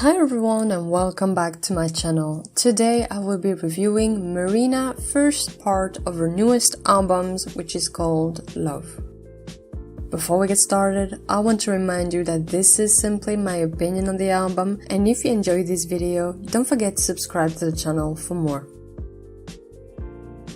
Hi everyone and welcome back to my channel. Today I will be reviewing Marina first part of her newest albums, which is called Love. Before we get started, I want to remind you that this is simply my opinion on the album, and if you enjoyed this video, don't forget to subscribe to the channel for more.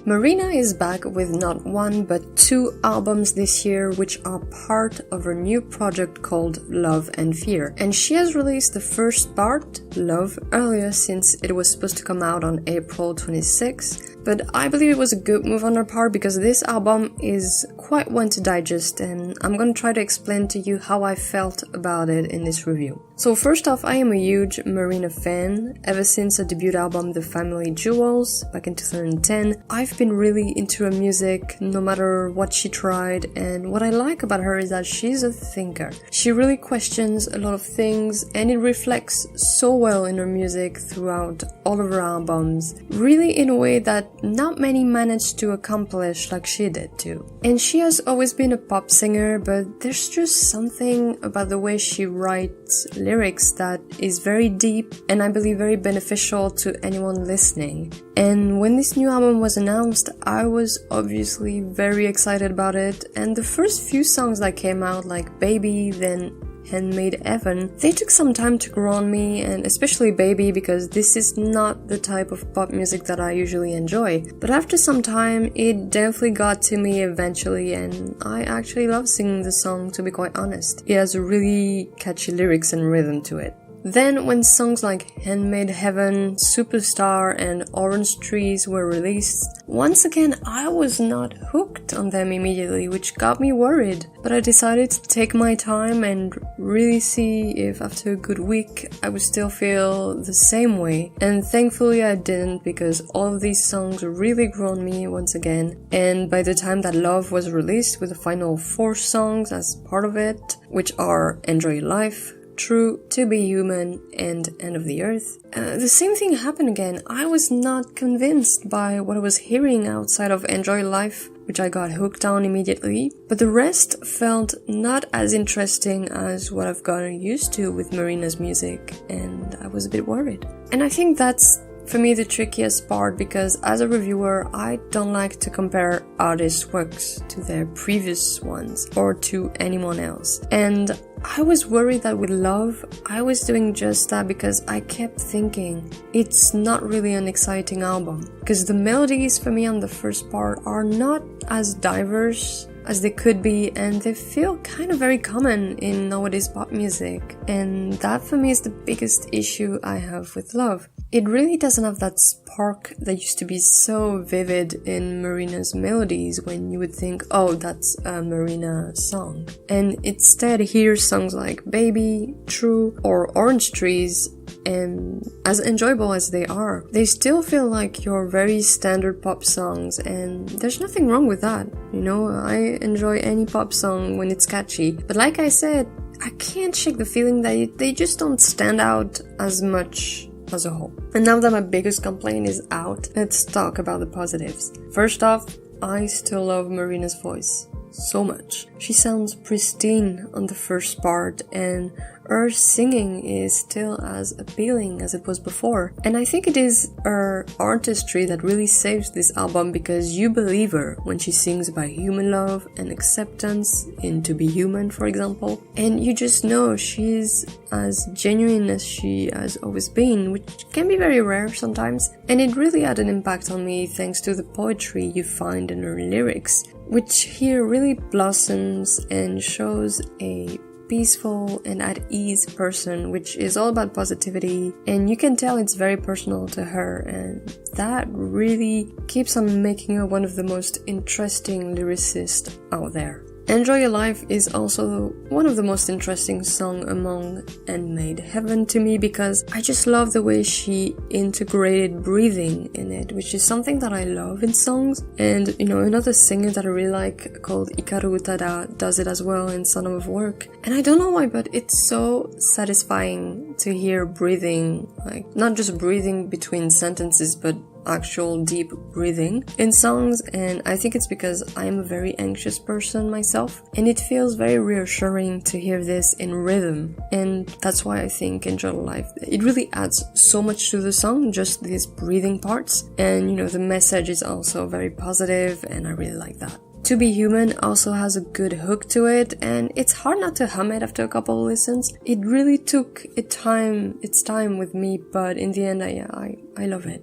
Marina is back with not one but two albums this year, which are part of her new project called Love+Fear. And she has released the first part, Love, earlier since it was supposed to come out on April 26th. But I believe it was a good move on her part because this album is quite one to digest, and I'm gonna try to explain to you how I felt about it in this review. So first off, I am a huge Marina fan. Ever since her debut album The Family Jewels back in 2010, I've been really into her music no matter what she tried, and what I like about her is that she's a thinker. She really questions a lot of things, and it reflects so well in her music throughout all of her albums, really in a way that not many managed to accomplish like she did too. And she has always been a pop singer, but there's just something about the way she writes lyrics that is very deep and I believe very beneficial to anyone listening. And when this new album was announced, I was obviously very excited about it, and the first few songs that came out, like Baby, then Handmade Heaven, they took some time to grow on me, and especially Baby, because this is not the type of pop music that I usually enjoy. But after some time, it definitely got to me eventually, and I actually love singing the song, to be quite honest. It has really catchy lyrics and rhythm to it. Then when songs like Handmade Heaven, Superstar and Orange Trees were released, once again I was not hooked on them immediately, which got me worried. But I decided to take my time and really see if after a good week I would still feel the same way. And thankfully I didn't, because all of these songs really grew on me once again. And by the time that Love was released with the final 4 songs as part of it, which are Enjoy Your Life, True, To Be Human, and End of the Earth, the same thing happened again. I was not convinced by what I was hearing outside of Enjoy Life, which I got hooked on immediately, but the rest felt not as interesting as what I've gotten used to with Marina's music, and I was a bit worried. And I think that's, for me, the trickiest part, because as a reviewer, I don't like to compare artists' works to their previous ones or to anyone else. And I was worried that with Love, I was doing just that, because I kept thinking it's not really an exciting album. Because the melodies for me on the first part are not as diverse as they could be, and they feel kind of very common in nowadays pop music. And that for me is the biggest issue I have with Love. It really doesn't have that spark that used to be so vivid in Marina's melodies when you would think, oh, that's a Marina song. And instead hear songs like Baby, True, or Orange Trees, and as enjoyable as they are, they still feel like your very standard pop songs, and there's nothing wrong with that. You know, I enjoy any pop song when it's catchy, but like I said, I can't shake the feeling that they just don't stand out as much as a whole. And now that my biggest complaint is out, let's talk about the positives. First off, I still love Marina's voice so much. She sounds pristine on the first part, and her singing is still as appealing as it was before. And I think it is her artistry that really saves this album, because you believe her when she sings about human love and acceptance in To Be Human, for example. And you just know she's as genuine as she has always been, which can be very rare sometimes. And it really had an impact on me thanks to the poetry you find in her lyrics, which here really blossoms and shows a peaceful and at ease person, which is all about positivity, and you can tell it's very personal to her, and that really keeps on making her one of the most interesting lyricists out there. Enjoy Your Life is also one of the most interesting songs among Handmade Heaven to me, because I just love the way she integrated breathing in it, which is something that I love in songs. And you know, another singer that I really like called Hikaru Utada does it as well in Son of Work. And I don't know why, but it's so satisfying to hear breathing, like not just breathing between sentences, but actual deep breathing in songs, and I think it's because I'm a very anxious person myself, and it feels very reassuring to hear this in rhythm, and that's why I think Enjoy Life, it really adds so much to the song, just these breathing parts, and you know, the message is also very positive, and I really like that. To Be Human also has a good hook to it, and it's hard not to hum it after a couple of listens. It really took its time with me, but in the end, I love it.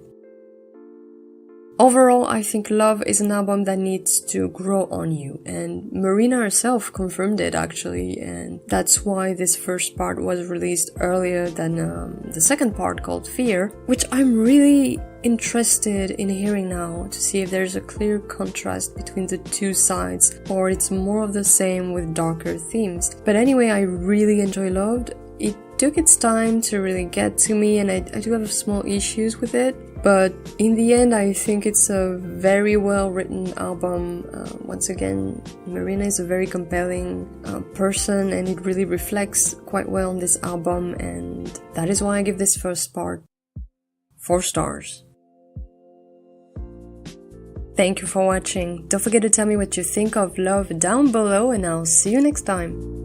Overall, I think Love is an album that needs to grow on you, and Marina herself confirmed it actually, and that's why this first part was released earlier than the second part called Fear, which I'm really interested in hearing now to see if there's a clear contrast between the two sides, or it's more of the same with darker themes. But anyway, I really enjoy Love. It took its time to really get to me, and I do have small issues with it, but in the end I think it's a very well written album. Once again, Marina is a very compelling person, and it really reflects quite well on this album, and that is why I give this first part 4 stars. Thank you for watching. Don't forget to tell me what you think of Love down below, and I'll see you next time.